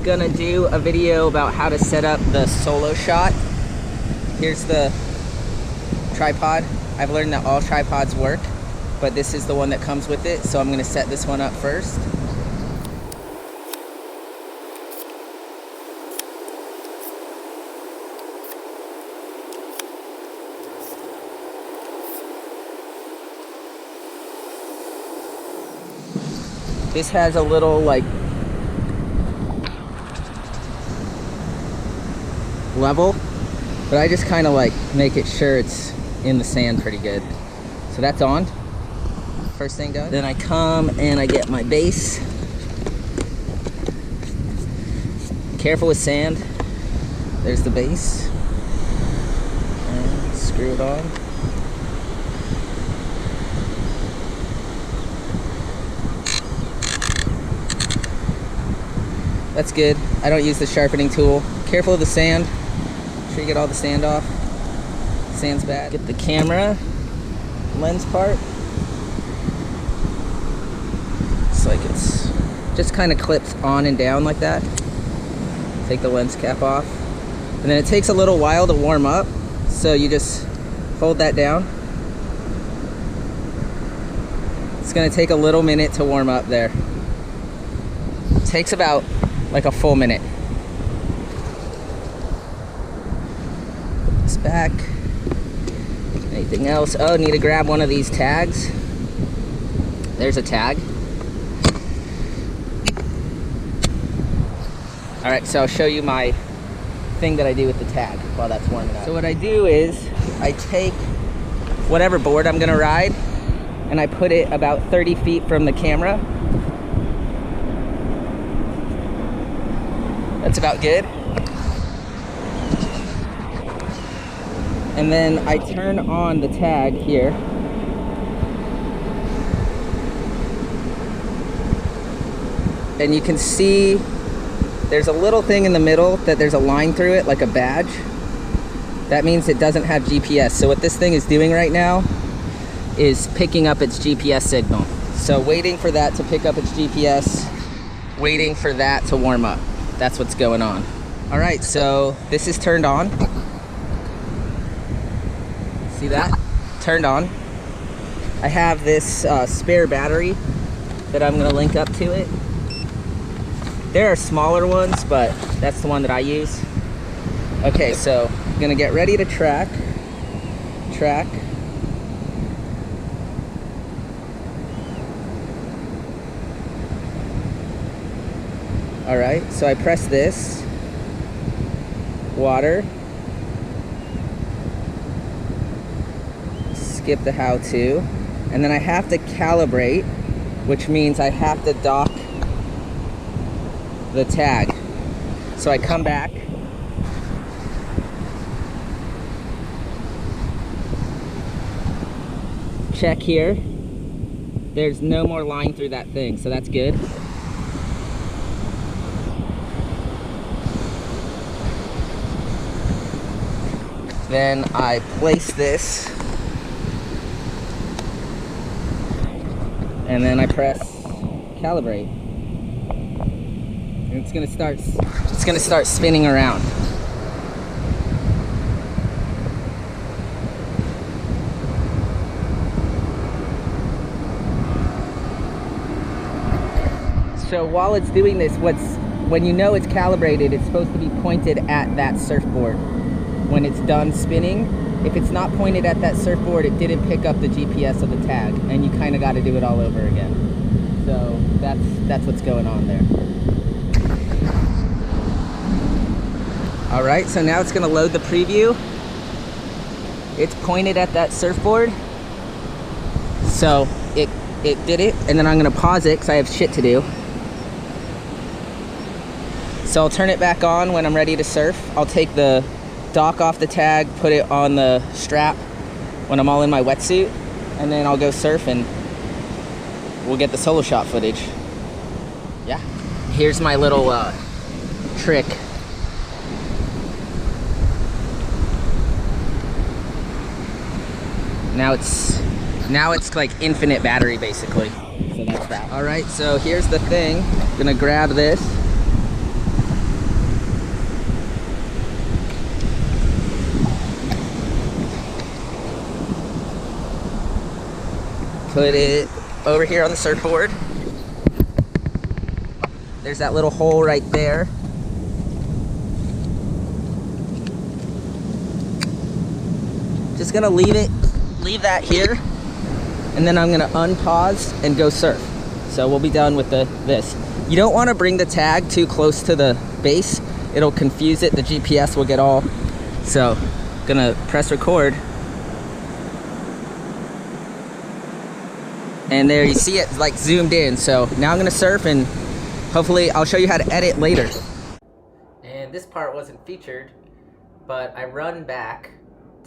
gonna do a video about how to set up the SoloShot. Here's the tripod. I've learned that all tripods work, but this is the one that comes with it, so I'm gonna set this one up first. This has a little like level, but I just kind of like make it sure it's in the sand pretty good. So that's on. First thing done. Then I come and I get my base. Careful with sand. There's the base. And screw it on. That's good. I don't use the sharpening tool. Careful of the sand. Make sure you get all the sand off. Sand's bad. Get the camera lens part. It's like it's just kind of clips on and down like that. Take the lens cap off. And then it takes a little while to warm up. So you just hold that down. It's gonna take a little minute to warm up there. It takes about like a full minute. Put this back. Anything else? Oh, need to grab one of these tags. There's a tag. All right, so I'll show you my thing that I do with the tag while that's warming up. So what I do is I take whatever board I'm gonna ride and I put it about 30 feet from the camera. That's about good. And then I turn on the tag here. And you can see there's a little thing in the middle that there's a line through it, like a badge. That means it doesn't have GPS. So what this thing is doing right now is picking up its GPS signal. So waiting for that to pick up its GPS, waiting for that to warm up. That's what's going on. All right, so this is turned on. See that? Turned on. I have this spare battery that I'm gonna link up to it. There are smaller ones, but that's the one that I use. Okay, so I'm gonna get ready to track. All right, so I press this, water, skip the how to, and then I have to calibrate, which means I have to dock the tag. So I come back, check here, there's no more line through that thing, so that's good. Then I place this, and then I press calibrate. And it's gonna start spinning around. So while it's doing this, when you know it's calibrated, it's supposed to be pointed at that surfboard. When it's done spinning, if it's not pointed at that surfboard, it didn't pick up the GPS of the tag, and you kind of got to do it all over again. So that's what's going on there. All right, so now it's going to load the preview. It's pointed at that surfboard, so it did it, and then I'm going to pause it because I have shit to do. So I'll turn it back on when I'm ready to surf. I'll take the dock off the tag, put it on the strap when I'm all in my wetsuit, and then I'll go surf and we'll get the SoloShot footage. Yeah. Here's my little trick. Now it's like infinite battery basically. So that's that. All right, so here's the thing. I'm gonna grab this. Put it over here on the surfboard. There's that little hole right there. Just gonna leave that here, and then I'm gonna unpause and go surf. So we'll be done with this. You don't wanna bring the tag too close to the base. It'll confuse it, the GPS will get all. So, gonna press record. And there you see it like zoomed in. So now I'm gonna surf, and hopefully I'll show you how to edit later. And this part wasn't featured, but I run back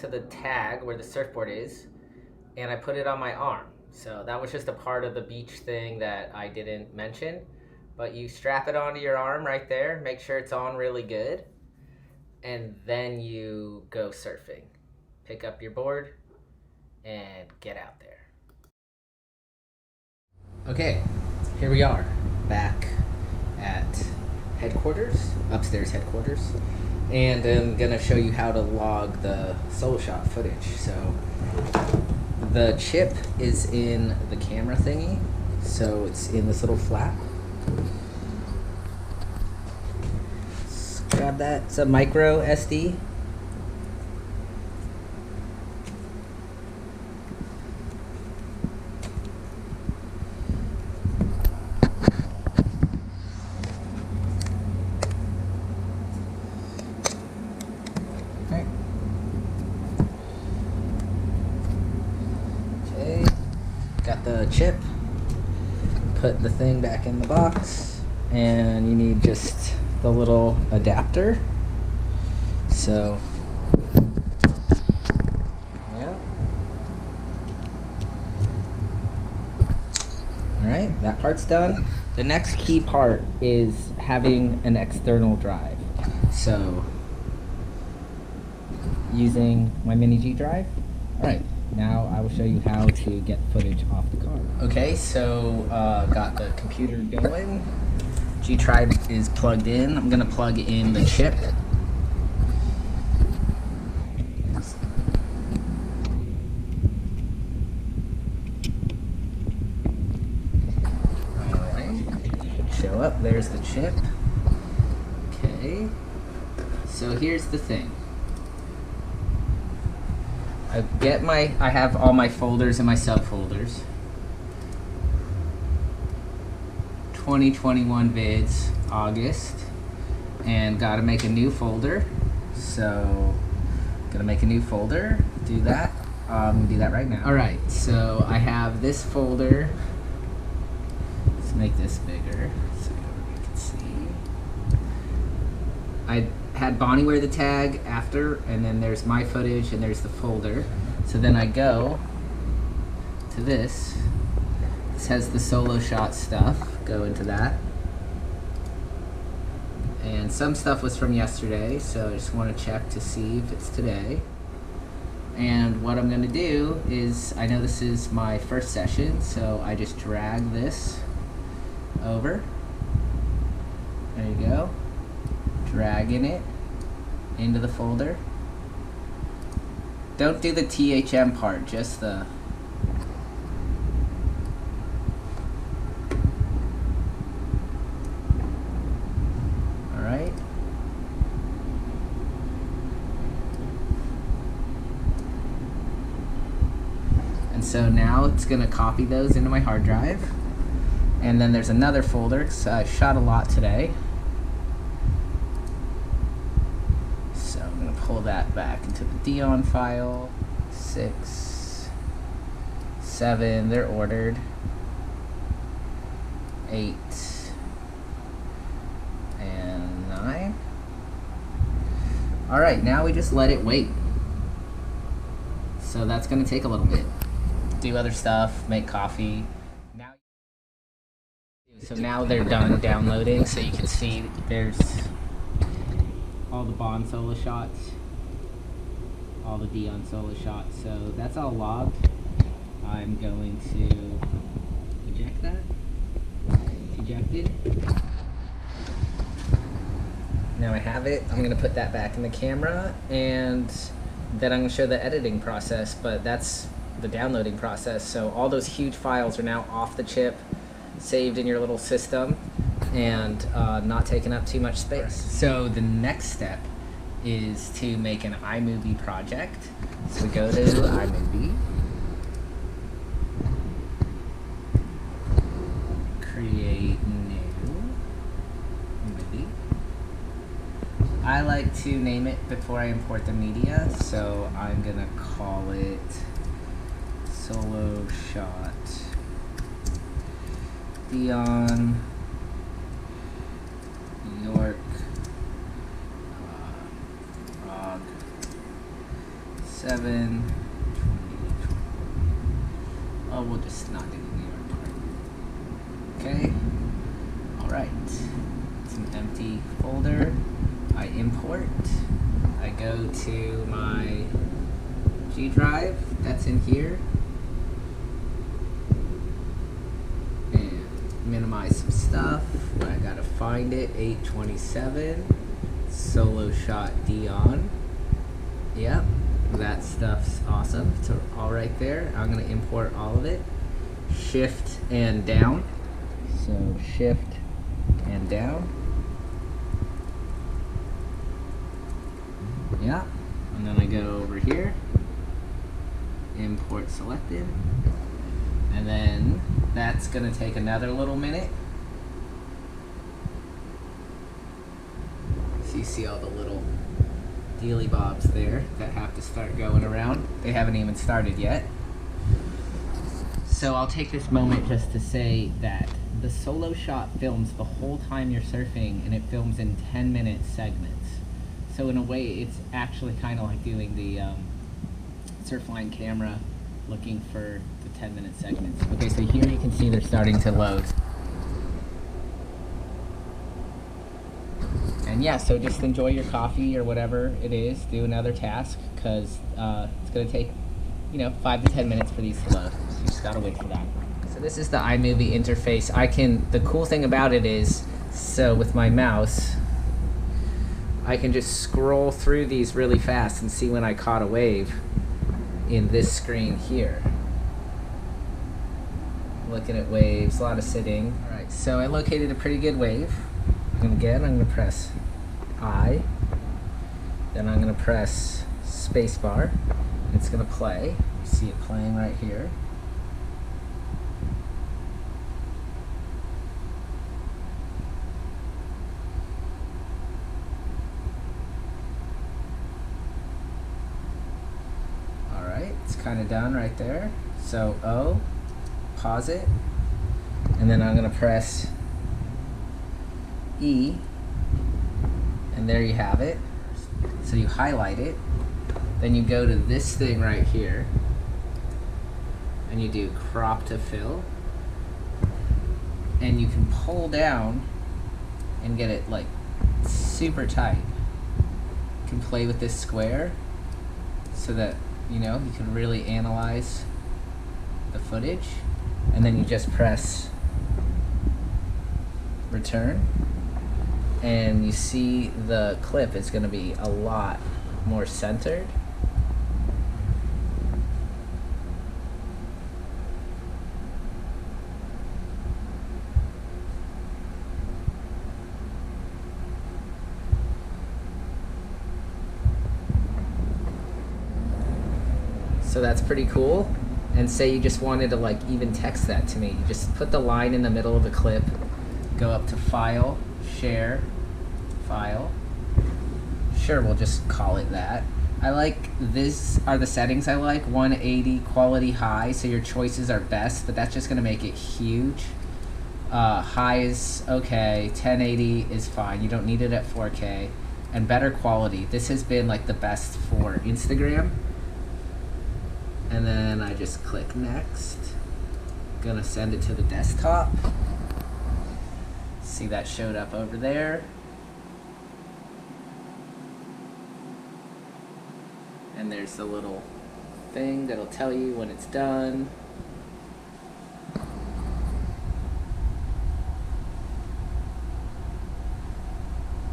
to the tag where the surfboard is, and I put it on my arm. So that was just a part of the beach thing that I didn't mention, but you strap it onto your arm right there, make sure it's on really good, and then you go surfing. Pick up your board and get out there. Okay, here we are, back at headquarters, upstairs headquarters. And I'm gonna show you how to log the SoloShot footage. So the chip is in the camera thingy. So it's in this little flap. Just grab that, it's a micro SD. Got the chip, put the thing back in the box, and you need just the little adapter. So, yeah. Alright, that part's done. The next key part is having an external drive. So, using my mini G drive. Alright. Now I will show you how to get footage off the car. Okay, so got the computer going. G-Drive is plugged in. I'm gonna plug in the chip. Alright, show up, there's the chip. Okay, so here's the thing. I have all my folders and my subfolders. 2021 vids, August, and gotta make a new folder. So, gonna make a new folder, do that. Do that right now. All right, so I have this folder. Let's make this bigger so you can see. I had Bonnie wear the tag after, and then there's my footage and there's the folder. So then I go to this. This has the SoloShot stuff, go into that. And some stuff was from yesterday, so I just want to check to see if it's today. And what I'm gonna do is, I know this is my first session, so I just drag this over. There you go. Dragging it into the folder. Don't do the THM part, just the alright. And so now it's gonna copy those into my hard drive. And then there's another folder, because I shot a lot today. Pull that back into the Dion file. 6, 7, they're ordered. 8 and 9. Alright, now we just let it wait. So that's gonna take a little bit. Do other stuff, make coffee. So now they're done downloading, so you can see there's all the Bond solo shots, all the Dion solo shots. So that's all logged. I'm going to eject that. Ejected. Now I have it. I'm going to put that back in the camera, and then I'm going to show the editing process, but that's the downloading process. So all those huge files are now off the chip, saved in your little system, and not taking up too much space. So the next step is to make an iMovie project. So we go to iMovie, create new movie. I like to name it before I import the media, so I'm gonna call it SoloShot Dion, New York, Prague, 7, 2020. Oh, we'll just not do New York. Okay. Alright. It's an empty folder. I import. I go to my G drive that's in here. And minimize some stuff. I gotta find it. 827. SoloShot Dion. Yep. That stuff's awesome. It's all right there. I'm gonna import all of it. Shift and down. So shift and down. Yeah. And then I go over here. Import selected. And then that's gonna take another little minute. So you see all the little dealy bobs there that have to start going around. They haven't even started yet. So I'll take this moment just to say that the SoloShot films the whole time you're surfing, and it films in 10-minute segments. So in a way, it's actually kind of like doing the Surfline camera, looking for the 10-minute segments. Okay, so here you can see they're starting to load. And yeah, so just enjoy your coffee or whatever it is, do another task, because it's going to take, 5 to 10 minutes for these to load. So you just got to wait for that. So this is the iMovie interface. The cool thing about it is, so with my mouse, I can just scroll through these really fast and see when I caught a wave in this screen here. Looking at waves, a lot of sitting. All right, so I located a pretty good wave. And again, I'm going to press I, then I'm going to press spacebar. It's going to play. You see it playing right here. All right, it's kind of done right there. So O, pause it, and then I'm going to press E, and there you have it. So you highlight it, then you go to this thing right here, and you do crop to fill, and you can pull down and get it like super tight. You can play with this square so that you can really analyze the footage, and then you just press return, and you see the clip is going to be a lot more centered. So that's pretty cool. And say you just wanted to even text that to me. You just put the line in the middle of the clip, go up to File, Share, File. Sure, we'll just call it that. These are the settings I like. 180 quality high, so your choices are best, but that's just gonna make it huge. High is okay, 1080 is fine. You don't need it at 4K. And better quality. This has been the best for Instagram. And then I just click next. Gonna send it to the desktop. See that showed up over there. And there's the little thing that'll tell you when it's done.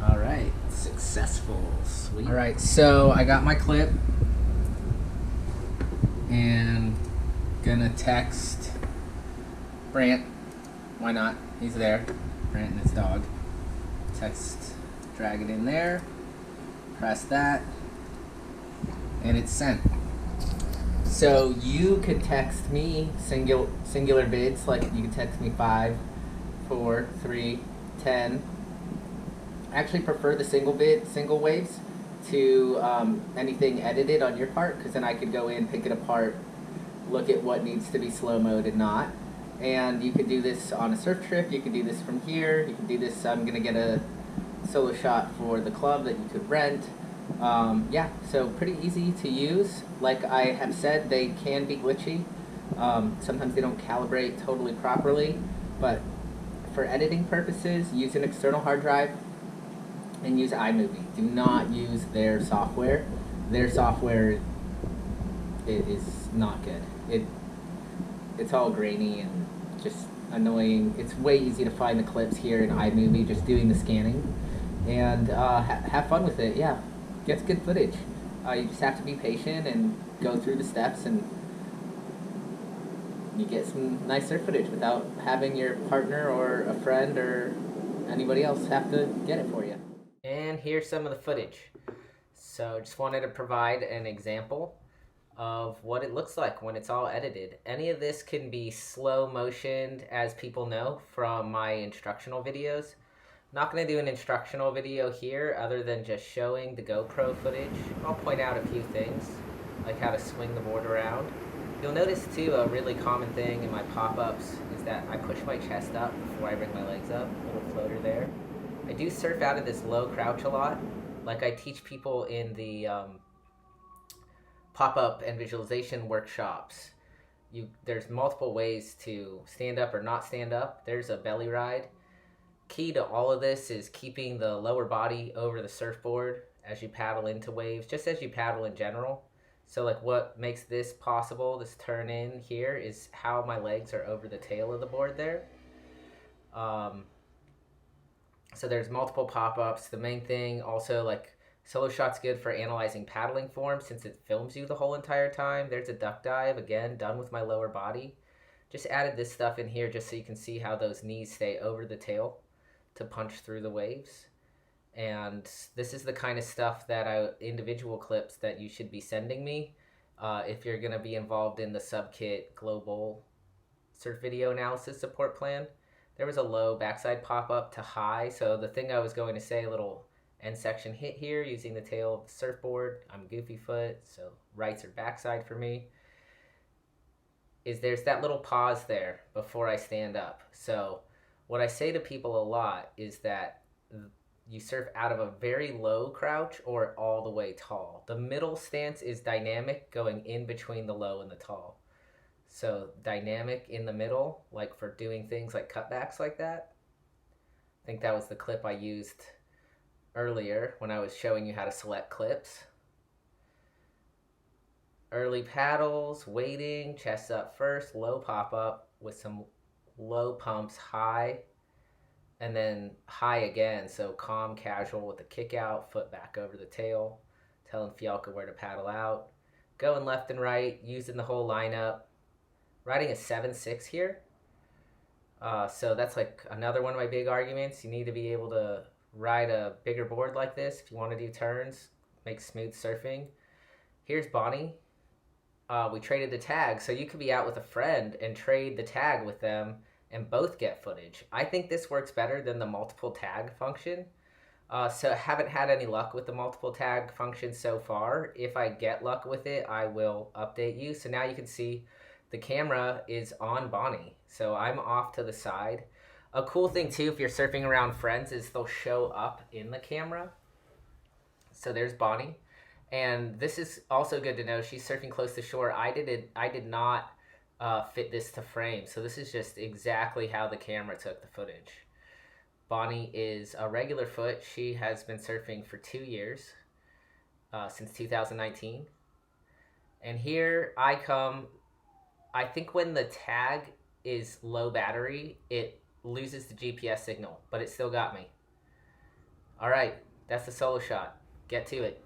All right, successful, sweet. All right, so I got my clip. and gonna text Brant. Why not? He's there. Brant and his dog. Text, drag it in there, press that, and it's sent. So you could text me singular bids, like you could text me 5, 4, 3, 10. I actually prefer the single waves to anything edited on your part, because then I could go in, pick it apart, look at what needs to be slow-moed and not. And you could do this on a surf trip, you could do this from here, you can do this, I'm going to get a SoloShot for the club that you could rent. Yeah, so pretty easy to use. Like I have said, they can be glitchy. Sometimes they don't calibrate totally properly, but for editing purposes, use an external hard drive and use iMovie. Do not use their software. Their software is not good. It's all grainy and just annoying. It's way easy to find the clips here in iMovie, just doing the scanning. And have fun with it, yeah. Gets good footage. You just have to be patient and go through the steps, and you get some nice surf footage without having your partner or a friend or anybody else have to get it for you. And here's some of the footage. So just wanted to provide an example of what it looks like when it's all edited. Any of this can be slow motioned, as people know from my instructional videos. Not going to do an instructional video here other than just showing the GoPro footage. I'll point out a few things, like how to swing the board around. You'll notice too, a really common thing in my pop-ups is that I push my chest up before I bring my legs up, a little floater there. I do surf out of this low crouch a lot, like I teach people in the pop-up and visualization workshops. There's multiple ways to stand up or not stand up. There's a belly ride. Key to all of this is keeping the lower body over the surfboard as you paddle into waves, just as you paddle in general. So like what makes this possible, this turn in here, is how my legs are over the tail of the board there. So there's multiple pop-ups. The main thing also, like, SoloShot's good for analyzing paddling form since it films you the whole entire time. There's a duck dive, again, done with my lower body. Just added this stuff in here just so you can see how those knees stay over the tail to punch through the waves. And this is the kind of stuff that individual clips that you should be sending me if you're going to be involved in the SubKit Global Surf Video Analysis Support Plan. There was a low backside pop-up to high, so the thing I was going to say, a little end section hit here using the tail of the surfboard. I'm goofy foot, so rights or backside for me. There's that little pause there before I stand up. So what I say to people a lot is that you surf out of a very low crouch or all the way tall. The middle stance is dynamic, going in between the low and the tall. So dynamic in the middle, like for doing things like cutbacks like that. I think that was the clip I used earlier when I was showing you how to select clips. Early paddles, waiting, chest up first, low pop-up with some low pumps, high, and then high again. So calm, casual with the kick out, foot back over the tail, telling Fialka where to paddle out. Going left and right, using the whole lineup. Riding a 7.6 here. So that's like another one of my big arguments. You need to be able to ride a bigger board like this if you want to do turns, make smooth surfing. Here's Bonnie. We traded the tag, so you could be out with a friend and trade the tag with them and both get footage. I think this works better than the multiple tag function. So I haven't had any luck with the multiple tag function so far. If I get luck with it, I will update you. So now you can see the camera is on Bonnie, so I'm off to the side. A cool thing too, if you're surfing around friends, is they'll show up in the camera. So there's Bonnie. And this is also good to know. She's surfing close to shore. I did not fit this to frame. So this is just exactly how the camera took the footage. Bonnie is a regular foot. She has been surfing for 2 years, since 2019. And here I come. I think when the tag is low battery, it loses the GPS signal, but it still got me. All right, that's the SoloShot. Get to it.